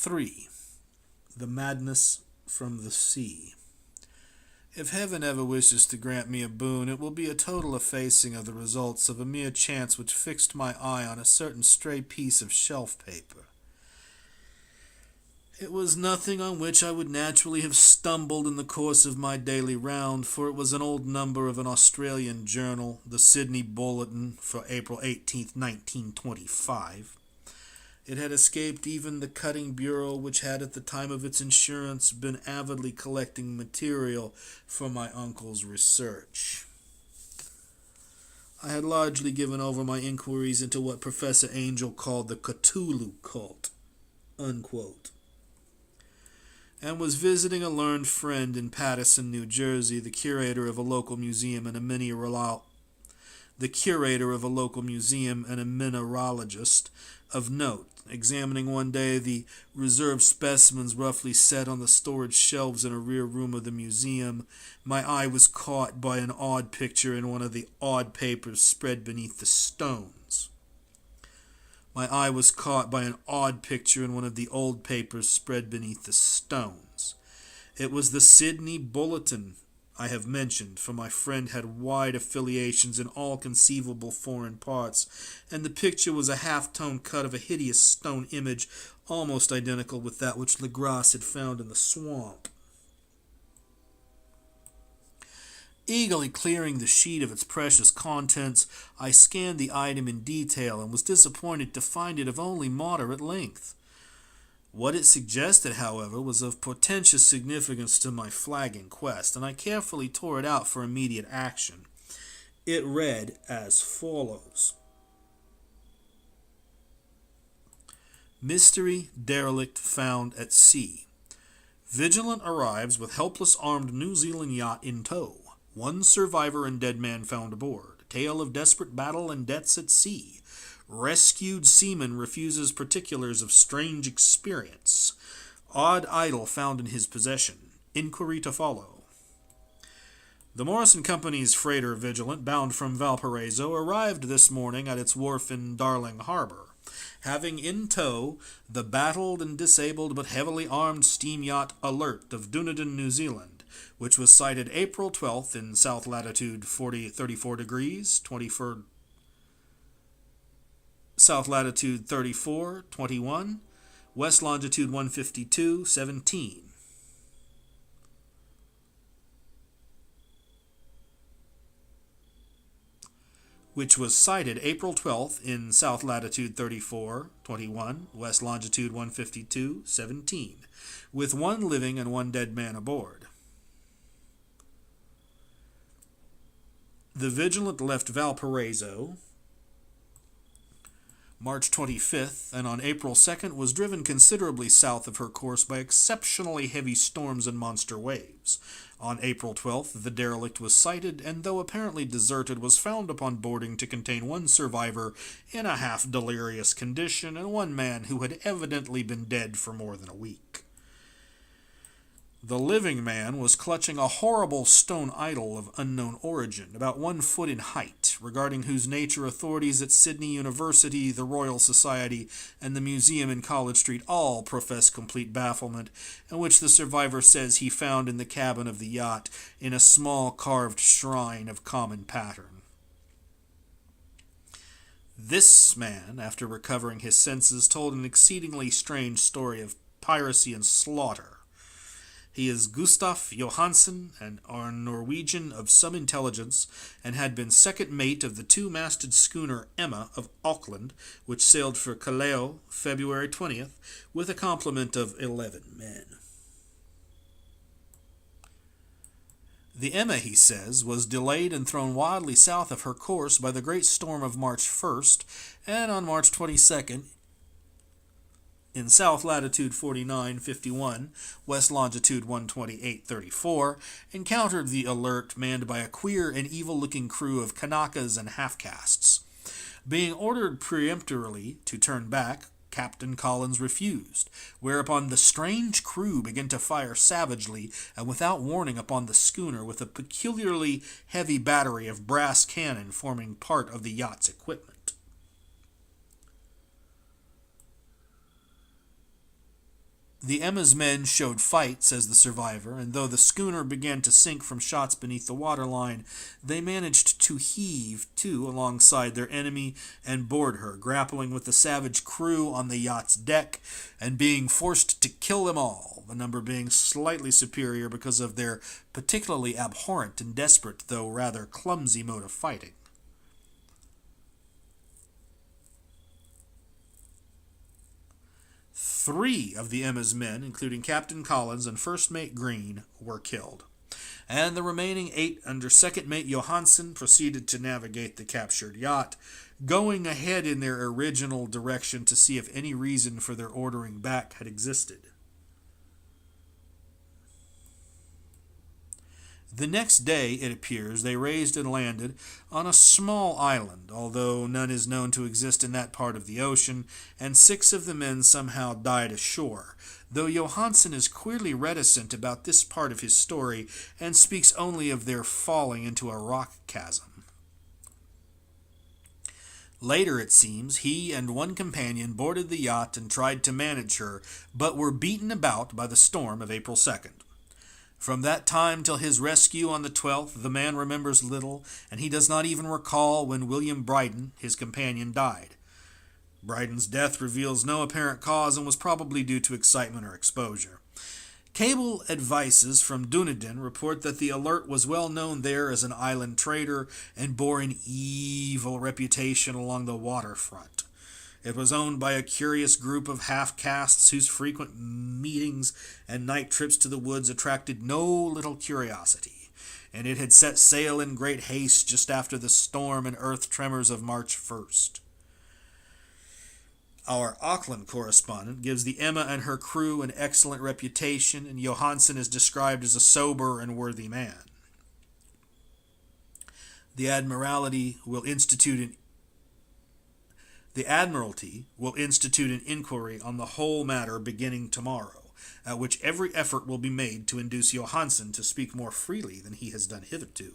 3. The Madness from the Sea. If heaven ever wishes to grant me a boon, it will be a total effacing of the results of a mere chance which fixed my eye on a certain stray piece of shelf paper. It was nothing on which I would naturally have stumbled in the course of my daily round, for it was an old number of an Australian journal, the Sydney Bulletin, for April 18th, 1925. It had escaped even the cutting bureau, which had at the time of its insurance been avidly collecting material for my uncle's research. I had largely given over my inquiries into what Professor Angel called the Cthulhu cult, unquote, and was visiting a learned friend in Paterson, New Jersey, the curator of a local museum and a mineralogist of note. Examining one day the reserved specimens roughly set on the storage shelves in a rear room of the museum, my eye was caught by an odd picture in one of the odd papers spread beneath the stones. My eye was caught by an odd picture in one of the old papers spread beneath the stones. It was the Sydney Bulletin I have mentioned, for my friend had wide affiliations in all conceivable foreign parts, and the picture was a half-tone cut of a hideous stone image almost identical with that which Legras had found in the swamp. Eagerly clearing the sheet of its precious contents, I scanned the item in detail and was disappointed to find it of only moderate length. What it suggested, however, was of portentous significance to my flagging quest, and I carefully tore it out for immediate action. It read as follows: Mystery derelict found at sea. Vigilant arrives with helpless armed New Zealand yacht in tow. One survivor and dead man found aboard. Tale of desperate battle and deaths at sea. Rescued seaman refuses particulars of strange experience. Odd idol found in his possession. Inquiry to follow. The Morrison Company's freighter Vigilant, bound from Valparaiso, arrived this morning at its wharf in Darling Harbor, having in tow the battled and disabled but heavily armed steam yacht Alert of Dunedin, New Zealand, which was sighted April 12th in south latitude 34 degrees, south latitude 34:21, west longitude 152:17. Which was sighted April 12th in south latitude 34:21, west longitude 152:17, with one living and one dead man aboard. The Vigilant left Valparaiso March 25th, and on April 2nd was driven considerably south of her course by exceptionally heavy storms and monster waves. On April 12th, the derelict was sighted, and though apparently deserted, was found upon boarding to contain one survivor in a half-delirious condition and one man who had evidently been dead for more than a week. The living man was clutching a horrible stone idol of unknown origin, about 1 foot in height, regarding whose nature authorities at Sydney University, the Royal Society, and the Museum in College Street all profess complete bafflement, and which the survivor says he found in the cabin of the yacht in a small carved shrine of common pattern. This man, after recovering his senses, told an exceedingly strange story of piracy and slaughter. He is Gustaf Johansen, a Norwegian of some intelligence, and had been second mate of the two-masted schooner Emma of Auckland, which sailed for Callao February 20th, with a complement of 11 men. The Emma, he says, was delayed and thrown wildly south of her course by the great storm of March 1st, and on March 22nd, in south latitude 49:51, west longitude 128:34, encountered the Alert manned by a queer and evil-looking crew of Kanakas and half-castes. Being ordered peremptorily to turn back, Captain Collins refused, whereupon the strange crew began to fire savagely and without warning upon the schooner with a peculiarly heavy battery of brass cannon forming part of the yacht's equipment. The Emma's men showed fight, says the survivor, and though the schooner began to sink from shots beneath the waterline, they managed to heave to alongside their enemy and board her, grappling with the savage crew on the yacht's deck and being forced to kill them all, the number being slightly superior because of their particularly abhorrent and desperate, though rather clumsy mode of fighting. Three of the Emma's men, including Captain Collins and First Mate Green, were killed, and the remaining 8 under Second Mate Johansen proceeded to navigate the captured yacht, going ahead in their original direction to see if any reason for their ordering back had existed. The next day, it appears, they raised and landed on a small island, although none is known to exist in that part of the ocean, and 6 of the men somehow died ashore, though Johansen is queerly reticent about this part of his story and speaks only of their falling into a rock chasm. Later, it seems, he and one companion boarded the yacht and tried to manage her, but were beaten about by the storm of April 2nd. From that time till his rescue on the 12th, the man remembers little, and he does not even recall when William Bryden, his companion, died. Bryden's death reveals no apparent cause and was probably due to excitement or exposure. Cable advices from Dunedin report that the Alert was well known there as an island trader and bore an evil reputation along the waterfront. It was owned by a curious group of half-castes whose frequent meetings and night trips to the woods attracted no little curiosity, and it had set sail in great haste just after the storm and earth tremors of March 1st. Our Auckland correspondent gives the Emma and her crew an excellent reputation, and Johansen is described as a sober and worthy man. The Admiralty will institute an inquiry on the whole matter beginning tomorrow, at which every effort will be made to induce Johansen to speak more freely than he has done hitherto.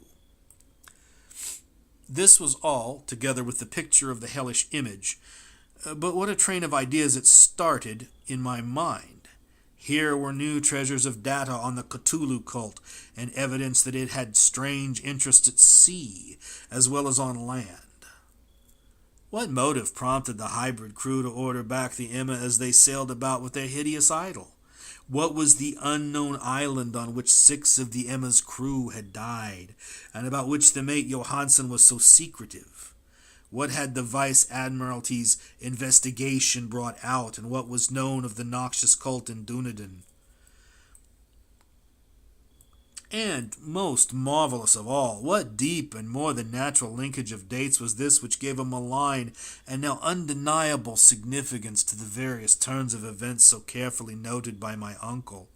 This was all, together with the picture of the hellish image, but what a train of ideas it started in my mind. Here were new treasures of data on the Cthulhu cult, and evidence that it had strange interests at sea, as well as on land. What motive prompted the hybrid crew to order back the Emma as they sailed about with their hideous idol? What was the unknown island on which 6 of the Emma's crew had died, and about which the mate Johansen was so secretive? What had the Vice Admiralty's investigation brought out, and what was known of the noxious cult in Dunedin? And, most marvelous of all, what deep and more than natural linkage of dates was this which gave a malign and now undeniable significance to the various turns of events so carefully noted by my uncle?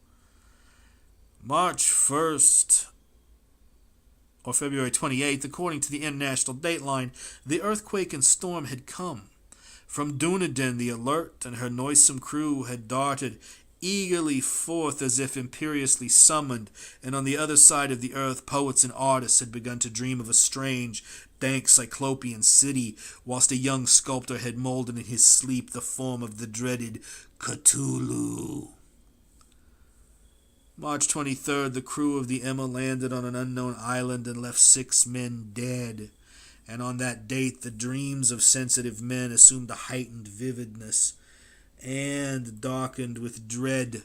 March 1st, or February 28th, according to the international dateline, the earthquake and storm had come. From Dunedin, the Alert and her noisome crew had darted eagerly forth as if imperiously summoned, and on the other side of the earth poets and artists had begun to dream of a strange, dank cyclopean city, whilst a young sculptor had molded in his sleep the form of the dreaded Cthulhu. March 23rd, the crew of the Emma landed on an unknown island and left 6 men dead, and on that date the dreams of sensitive men assumed a heightened vividness, and darkened with dread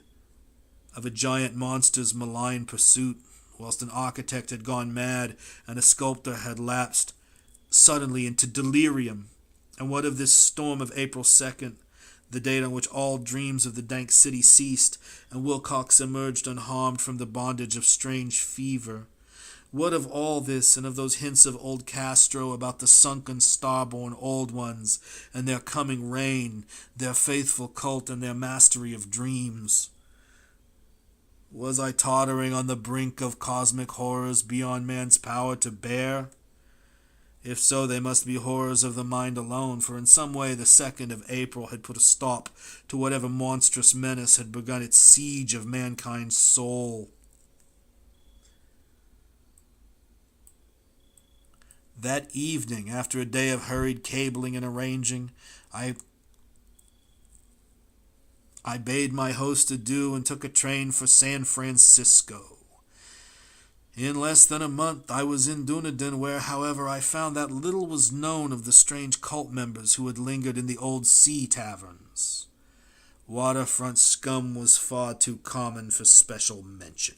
of a giant monster's malign pursuit, whilst an architect had gone mad and a sculptor had lapsed suddenly into delirium. And what of this storm of April 2nd, the date on which all dreams of the dank city ceased, and Wilcox emerged unharmed from the bondage of strange fever? What of all this, and of those hints of old Castro about the sunken star-born old ones, and their coming reign, their faithful cult, and their mastery of dreams? Was I tottering on the brink of cosmic horrors beyond man's power to bear? If so, they must be horrors of the mind alone, for in some way the 2nd of April had put a stop to whatever monstrous menace had begun its siege of mankind's soul. That evening, after a day of hurried cabling and arranging, I I bade my host adieu and took a train for San Francisco. In less than a month I was in Dunedin, where, however, I found that little was known of the strange cult members who had lingered in the old sea taverns. Waterfront scum was far too common for special mention,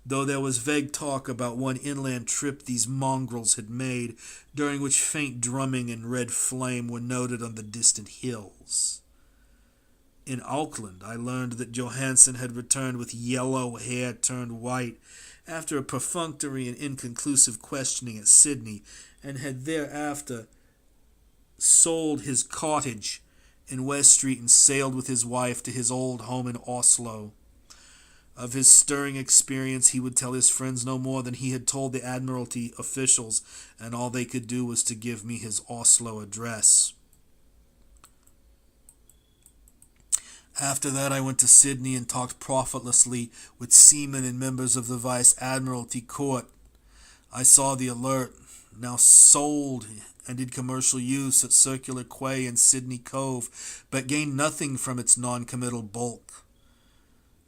though there was vague talk about one inland trip these mongrels had made, during which faint drumming and red flame were noted on the distant hills. In Auckland, I learned that Johansen had returned with yellow hair turned white after a perfunctory and inconclusive questioning at Sydney, and had thereafter sold his cottage in West Street and sailed with his wife to his old home in Oslo. Of his stirring experience he would tell his friends no more than he had told the Admiralty officials, and all they could do was to give me his Oslo address. After that I went to Sydney and talked profitlessly with seamen and members of the Vice Admiralty Court. I saw the Alert, now sold and in commercial use at Circular Quay and Sydney Cove, but gained nothing from its non-committal bulk.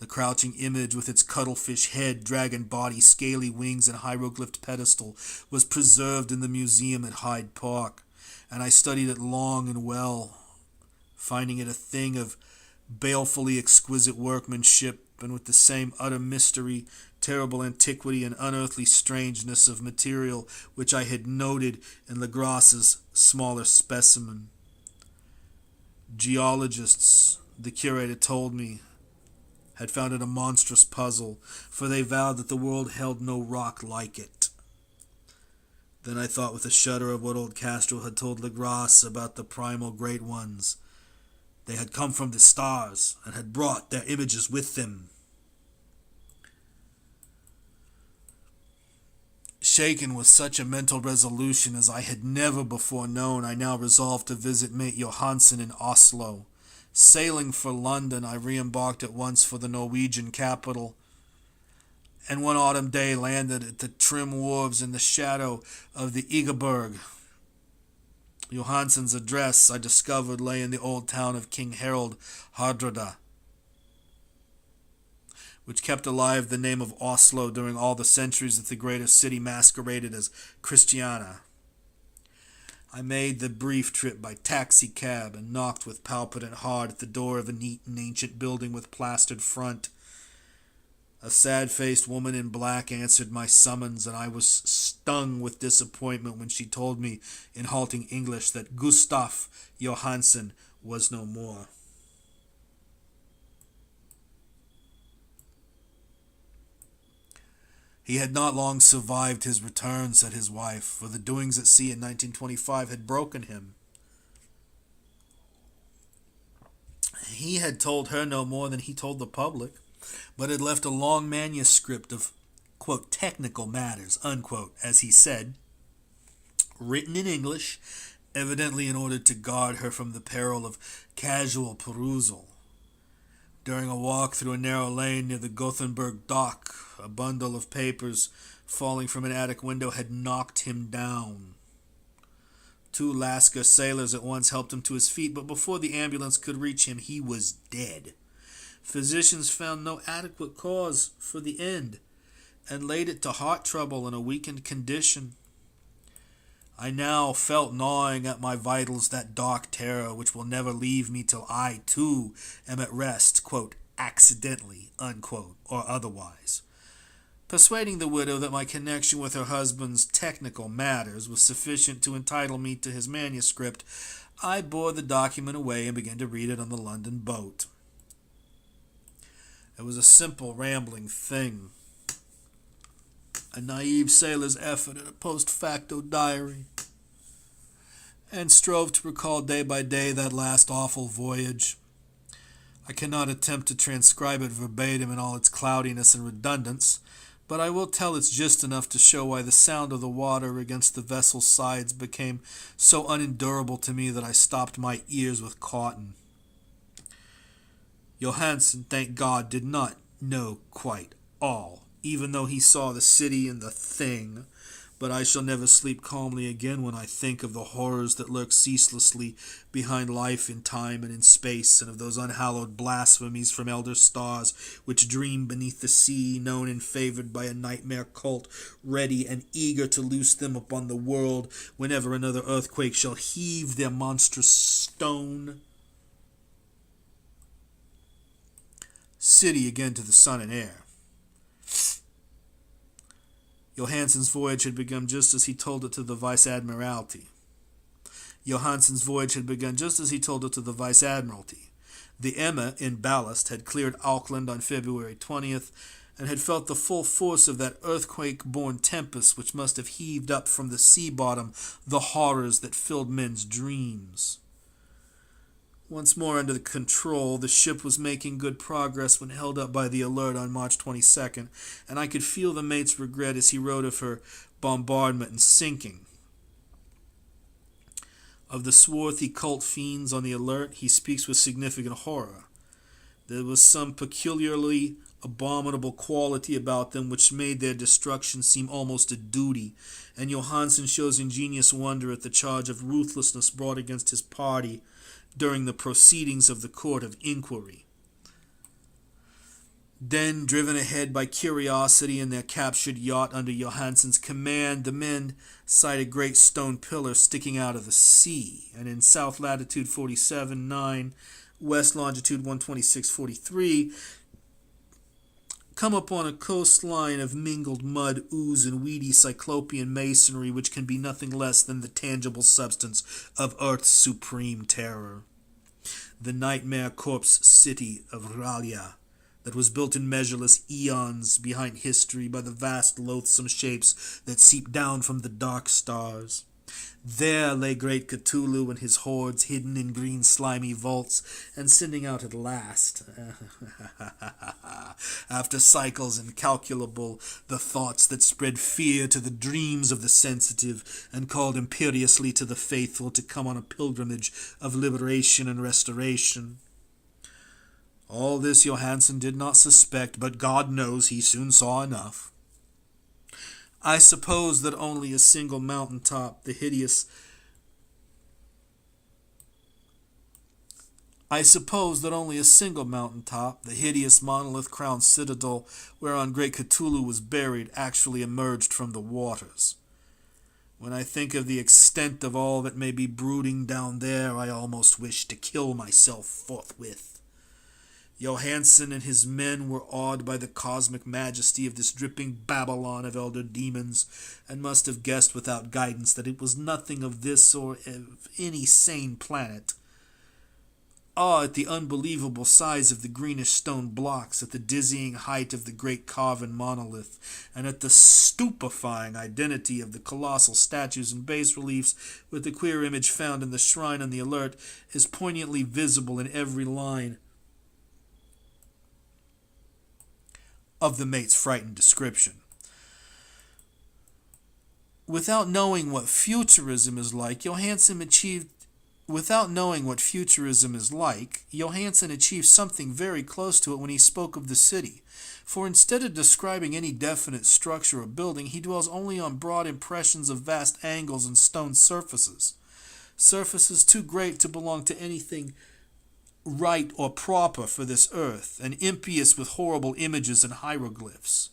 The crouching image with its cuttlefish head, dragon body, scaly wings, and hieroglyphed pedestal was preserved in the museum at Hyde Park, and I studied it long and well, finding it a thing of balefully exquisite workmanship, and with the same utter mystery, terrible antiquity, and unearthly strangeness of material which I had noted in Legras's smaller specimen. Geologists, the curator told me, had found it a monstrous puzzle, for they vowed that the world held no rock like it. Then I thought with a shudder of what old Castro had told Legras about the primal great ones. They had come from the stars, and had brought their images with them. Shaken with such a mental resolution as I had never before known, I now resolved to visit mate Johansen in Oslo. Sailing for London, I re-embarked at once for the Norwegian capital, and one autumn day landed at the trim wharves in the shadow of the Egeberg. Johansen's address, I discovered, lay in the old town of King Harold Hardrada, which kept alive the name of Oslo during all the centuries that the greater city masqueraded as Christiana. I made the brief trip by taxi-cab and knocked with palpitant heart at the door of a neat and ancient building with plastered front. A sad-faced woman in black answered my summons, and I was stung with disappointment when she told me in halting English that Gustav Johansen was no more. He had not long survived his return, said his wife, for the doings at sea in 1925 had broken him. He had told her no more than he told the public, but had left a long manuscript of, quote, technical matters, unquote, as he said, written in English, evidently in order to guard her from the peril of casual perusal. During a walk through a narrow lane near the Gothenburg dock, a bundle of papers falling from an attic window had knocked him down. 2 Lascar sailors at once helped him to his feet, but before the ambulance could reach him, he was dead. Physicians found no adequate cause for the end, and laid it to heart trouble and a weakened condition. I now felt gnawing at my vitals that dark terror which will never leave me till I, too, am at rest, quote, accidentally, unquote, or otherwise. Persuading the widow that my connection with her husband's technical matters was sufficient to entitle me to his manuscript, I bore the document away and began to read it on the London boat. It was a simple, rambling thing, a naive sailor's effort at a post-facto diary, and strove to recall day by day that last awful voyage. I cannot attempt to transcribe it verbatim in all its cloudiness and redundance, but I will tell its gist enough to show why the sound of the water against the vessel's sides became so unendurable to me that I stopped my ears with cotton. Johansen, thank God, did not know quite all, even though he saw the city and the thing, but I shall never sleep calmly again when I think of the horrors that lurk ceaselessly behind life in time and in space, and of those unhallowed blasphemies from elder stars which dream beneath the sea, known and favored by a nightmare cult, ready and eager to loose them upon the world whenever another earthquake shall heave their monstrous stone. City again to the sun and air. Johansen's voyage had begun just as he told it to the Vice-Admiralty. Johansen's voyage had begun just as he told it to the Vice-Admiralty. The Emma, in ballast, had cleared Auckland on February 20th, and had felt the full force of that earthquake-born tempest which must have heaved up from the sea bottom the horrors that filled men's dreams. Once more under control, the ship was making good progress when held up by the Alert on March 22nd, and I could feel the mate's regret as he wrote of her bombardment and sinking. Of the swarthy cult fiends on the Alert, he speaks with significant horror. There was some peculiarly abominable quality about them which made their destruction seem almost a duty, and Johansen shows ingenious wonder at the charge of ruthlessness brought against his party during the proceedings of the Court of Inquiry. Then, driven ahead by curiosity in their captured yacht under Johansen's command, the men sight a great stone pillar sticking out of the sea, and in south latitude 47.9, west longitude 126.43, come upon a coastline of mingled mud, ooze, and weedy cyclopean masonry which can be nothing less than the tangible substance of Earth's supreme terror. The nightmare corpse city of Ralia, that was built in measureless eons behind history by the vast loathsome shapes that seep down from the dark stars. There lay great Cthulhu and his hordes hidden in green slimy vaults, and sending out at last, after cycles incalculable, the thoughts that spread fear to the dreams of the sensitive, and called imperiously to the faithful to come on a pilgrimage of liberation and restoration. All this Johansen did not suspect, but God knows he soon saw enough. I suppose that only a single mountaintop, the hideous monolith-crowned citadel whereon great Cthulhu was buried actually emerged from the waters. When I think of the extent of all that may be brooding down there, I almost wish to kill myself forthwith. Johansen and his men were awed by the cosmic majesty of this dripping Babylon of elder demons, and must have guessed without guidance that it was nothing of this or of any sane planet. Awe at the unbelievable size of the greenish stone blocks, at the dizzying height of the great carven monolith, and at the stupefying identity of the colossal statues and bas-reliefs with the queer image found in the shrine on the Alert, is poignantly visible in every line of the mate's frightened description. Without knowing what futurism is like, Johansen achieved something very close to it when he spoke of the city. For instead of describing any definite structure or building, he dwells only on broad impressions of vast angles and stone surfaces too great to belong to anything right or proper for this earth, and impious with horrible images and hieroglyphs.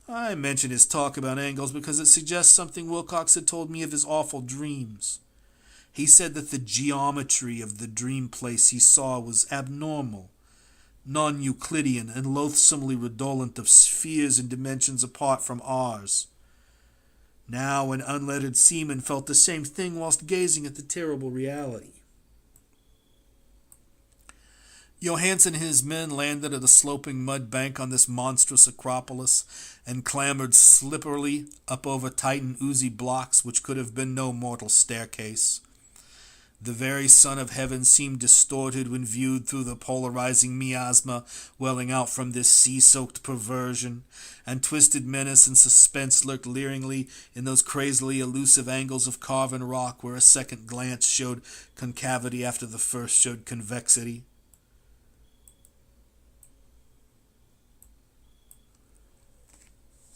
I mention his talk about angles because it suggests something Wilcox had told me of his awful dreams. He said that the geometry of the dream place he saw was abnormal, non-Euclidean, and loathsomely redolent of spheres and dimensions apart from ours. Now an unlettered seaman felt the same thing whilst gazing at the terrible reality. Johansen and his men landed at a sloping mud bank on this monstrous acropolis, and clambered slipperily up over tight and oozy blocks which could have been no mortal staircase. The very sun of heaven seemed distorted when viewed through the polarizing miasma welling out from this sea-soaked perversion, and twisted menace and suspense lurked leeringly in those crazily elusive angles of carven rock where a second glance showed concavity after the first showed convexity.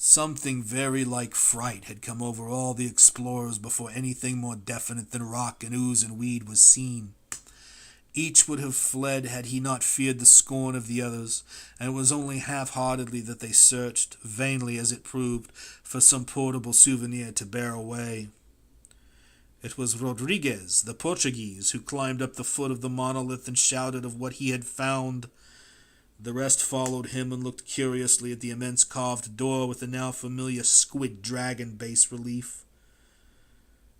Something very like fright had come over all the explorers before anything more definite than rock and ooze and weed was seen. Each would have fled had he not feared the scorn of the others, and it was only half-heartedly that they searched, vainly as it proved, for some portable souvenir to bear away. It was Rodriguez, the Portuguese, who climbed up the foot of the monolith and shouted of what he had found. The rest followed him and looked curiously at the immense carved door with the now familiar squid dragon bas-relief.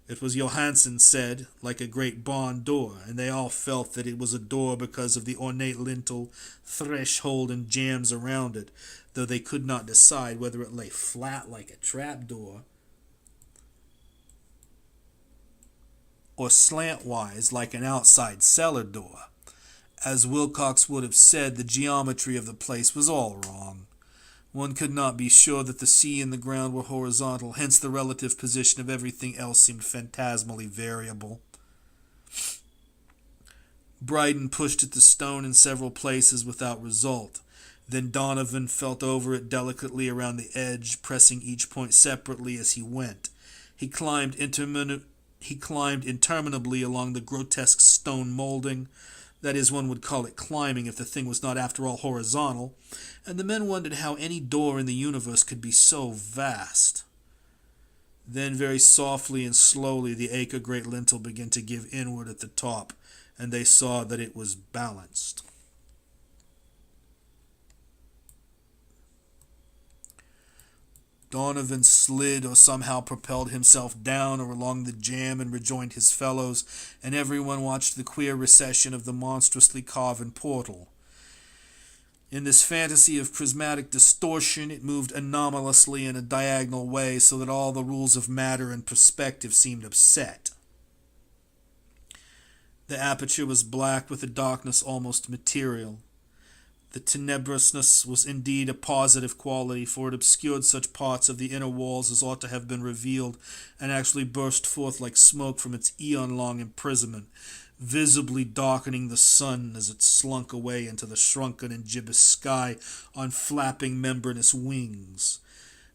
It was Johansen said, like a great barn door, and they all felt that it was a door because of the ornate lintel, threshold, and jambs around it, though they could not decide whether it lay flat like a trapdoor or slantwise like an outside cellar door. As Wilcox would have said, the geometry of the place was all wrong. One could not be sure that the sea and the ground were horizontal, hence the relative position of everything else seemed phantasmally variable. Bryden pushed at the stone in several places without result. Then Donovan felt over it delicately around the edge, pressing each point separately as he went. He climbed interminably along the grotesque stone molding. That is, one would call it climbing if the thing was not after all horizontal, and the men wondered how any door in the universe could be so vast. Then very softly and slowly the acre-great lintel began to give inward at the top, and they saw that it was balanced. Donovan slid or somehow propelled himself down or along the jamb and rejoined his fellows, and everyone watched the queer recession of the monstrously carven portal. In this fantasy of prismatic distortion, it moved anomalously in a diagonal way so that all the rules of matter and perspective seemed upset. The aperture was black with a darkness almost material. The tenebrousness was indeed a positive quality, for it obscured such parts of the inner walls as ought to have been revealed, and actually burst forth like smoke from its eon-long imprisonment, visibly darkening the sun as it slunk away into the shrunken and gibbous sky on flapping membranous wings.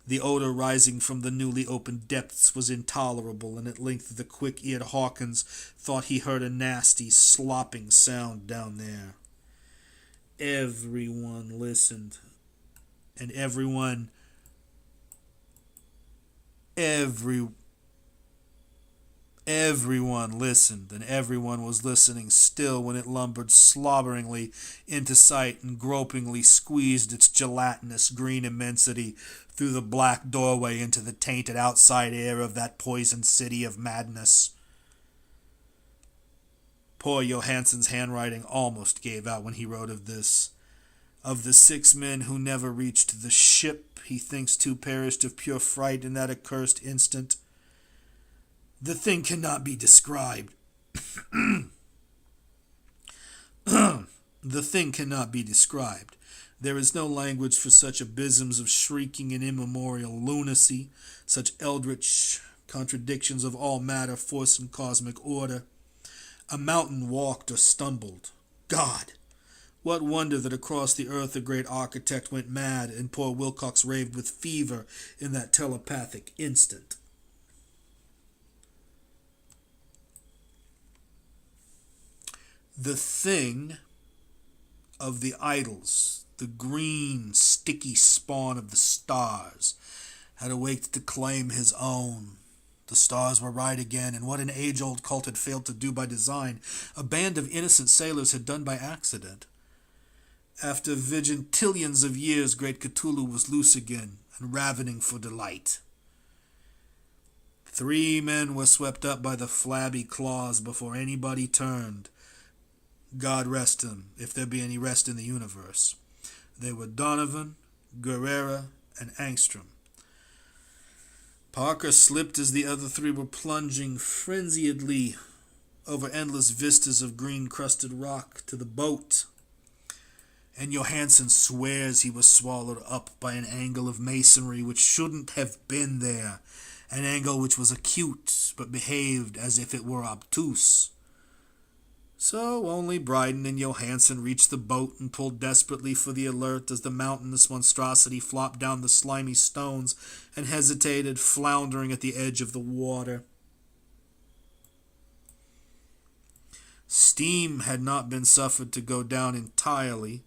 The odor rising from the newly opened depths was intolerable, and at length the quick-eared Hawkins thought he heard a nasty, slopping sound down there. Everyone listened, and everyone listened, and everyone was listening still when it lumbered slobberingly into sight and gropingly squeezed its gelatinous green immensity through the black doorway into the tainted outside air of that poisoned city of madness. Poor Johansen's handwriting almost gave out when he wrote of this. Of the 6 men who never reached the ship, he thinks 2 perished of pure fright in that accursed instant. The thing cannot be described. The thing cannot be described. There is no language for such abysms of shrieking and immemorial lunacy, such eldritch contradictions of all matter, force, and cosmic order. A mountain walked or stumbled. God! What wonder that across the earth the great architect went mad and poor Wilcox raved with fever in that telepathic instant. The thing of the idols, the green, sticky spawn of the stars, had awaked to claim his own. The stars were right again, and what an age-old cult had failed to do by design, a band of innocent sailors had done by accident. After vigintillions of years, great Cthulhu was loose again, and ravening for delight. 3 men were swept up by the flabby claws before anybody turned. God rest them, if there be any rest in the universe. They were Donovan, Guerrera, and Angstrom. Parker slipped as the other 3 were plunging frenziedly over endless vistas of green-crusted rock to the boat. And Johansen swears he was swallowed up by an angle of masonry which shouldn't have been there, an angle which was acute but behaved as if it were obtuse. So only Bryden and Johansen reached the boat and pulled desperately for the Alert as the mountainous monstrosity flopped down the slimy stones and hesitated, floundering at the edge of the water. Steam had not been suffered to go down entirely,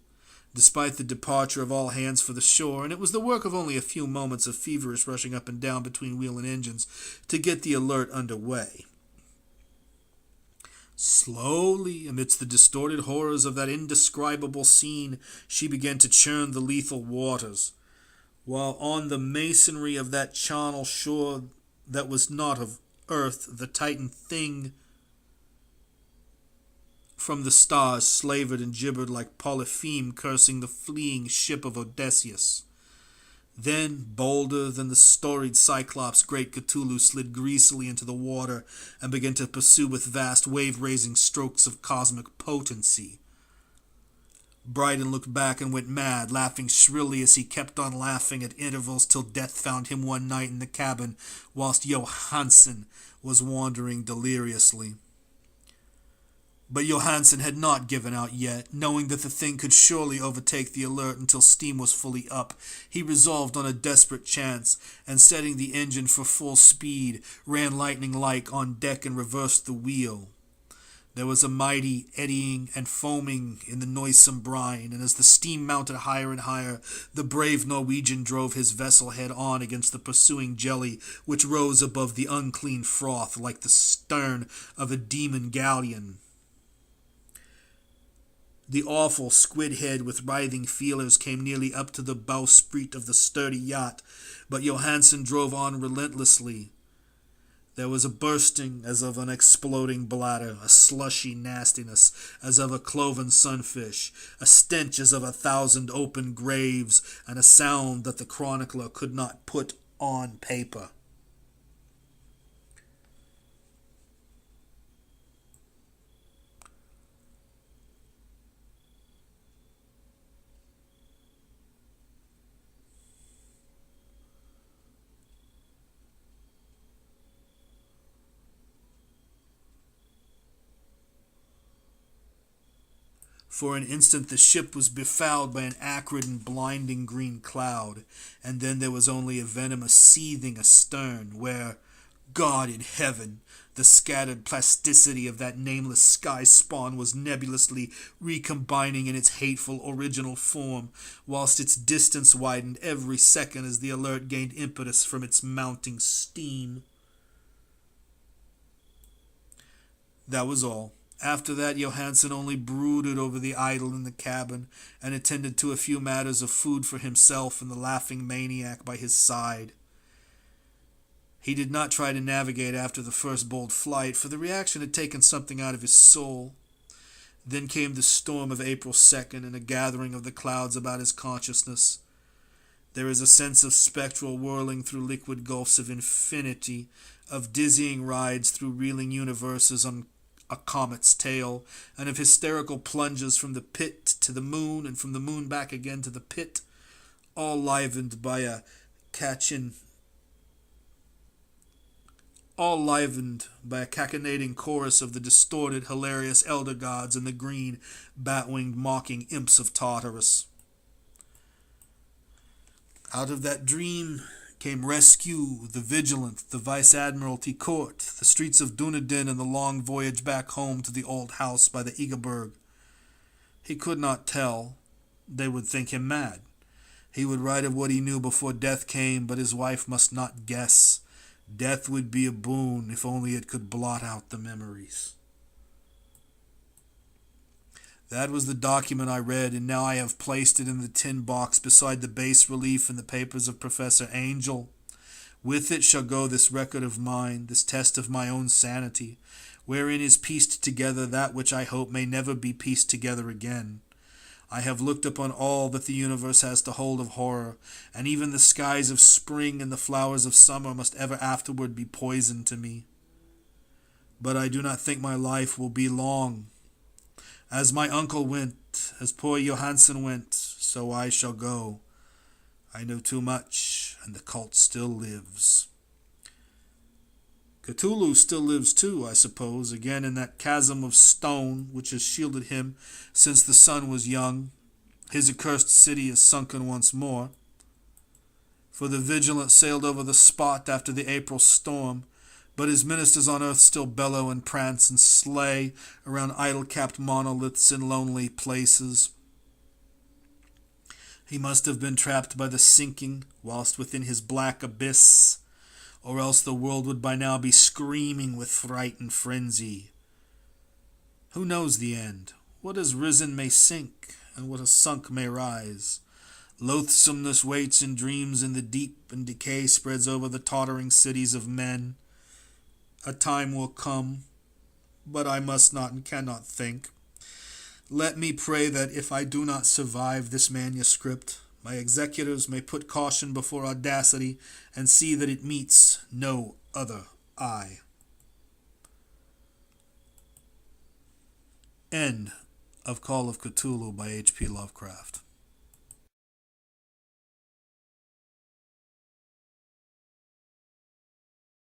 despite the departure of all hands for the shore, and it was the work of only a few moments of feverish rushing up and down between wheel and engines to get the Alert under way. Slowly, amidst the distorted horrors of that indescribable scene, she began to churn the lethal waters, while on the masonry of that charnel shore that was not of earth, the Titan thing from the stars slavered and gibbered like Polypheme cursing the fleeing ship of Odysseus. Then, bolder than the storied Cyclops, great Cthulhu slid greasily into the water and began to pursue with vast wave-raising strokes of cosmic potency. Bryden looked back and went mad, laughing shrilly as he kept on laughing at intervals till death found him one night in the cabin, whilst Johansen was wandering deliriously. But Johansen had not given out yet. Knowing that the thing could surely overtake the Alert until steam was fully up, he resolved on a desperate chance, and setting the engine for full speed, ran lightning-like on deck and reversed the wheel. There was a mighty eddying and foaming in the noisome brine, and as the steam mounted higher and higher, the brave Norwegian drove his vessel head-on against the pursuing jelly, which rose above the unclean froth like the stern of a demon galleon. The awful squid head with writhing feelers came nearly up to the bowsprit of the sturdy yacht, but Johansen drove on relentlessly. There was a bursting as of an exploding bladder, a slushy nastiness as of a cloven sunfish, a stench as of 1,000 open graves, and a sound that the chronicler could not put on paper. For an instant the ship was befouled by an acrid and blinding green cloud, and then there was only a venomous seething astern, where, God in heaven, the scattered plasticity of that nameless sky spawn was nebulously recombining in its hateful original form, whilst its distance widened every second as the Alert gained impetus from its mounting steam. That was all. After that, Johansen only brooded over the idol in the cabin and attended to a few matters of food for himself and the laughing maniac by his side. He did not try to navigate after the first bold flight, for the reaction had taken something out of his soul. Then came the storm of April 2nd and a gathering of the clouds about his consciousness. There is a sense of spectral whirling through liquid gulfs of infinity, of dizzying rides through reeling universes on a comet's tail, and of hysterical plunges from the pit to the moon and from the moon back again to the pit, all livened by a cachinnating chorus of the distorted, hilarious elder gods and the green, bat-winged, mocking imps of Tartarus. Out of that dream came rescue, the Vigilant, the Vice-Admiralty Court, the streets of Dunedin, and the long voyage back home to the old house by the Egeberg. He could not tell. They would think him mad. He would write of what he knew before death came, but his wife must not guess. Death would be a boon if only it could blot out the memories. That was the document I read, and now I have placed it in the tin box beside the bas relief and the papers of Professor Angel. With it shall go this record of mine, this test of my own sanity, wherein is pieced together that which I hope may never be pieced together again. I have looked upon all that the universe has to hold of horror, and even the skies of spring and the flowers of summer must ever afterward be poison to me. But I do not think my life will be long. As my uncle went, as poor Johansen went, so I shall go. I know too much, and the cult still lives. Cthulhu still lives too, I suppose, again in that chasm of stone which has shielded him since the sun was young. His accursed city is sunken once more. For the Vigilant sailed over the spot after the April storm, but his ministers on earth still bellow and prance and slay around idol-capped monoliths in lonely places. He must have been trapped by the sinking whilst within his black abyss, or else the world would by now be screaming with fright and frenzy. Who knows the end? What has risen may sink, and what has sunk may rise. Loathsomeness waits in dreams in the deep, and decay spreads over the tottering cities of men. A time will come, but I must not and cannot think. Let me pray that if I do not survive this manuscript, my executors may put caution before audacity and see that it meets no other eye. End of Call of Cthulhu by H.P. Lovecraft.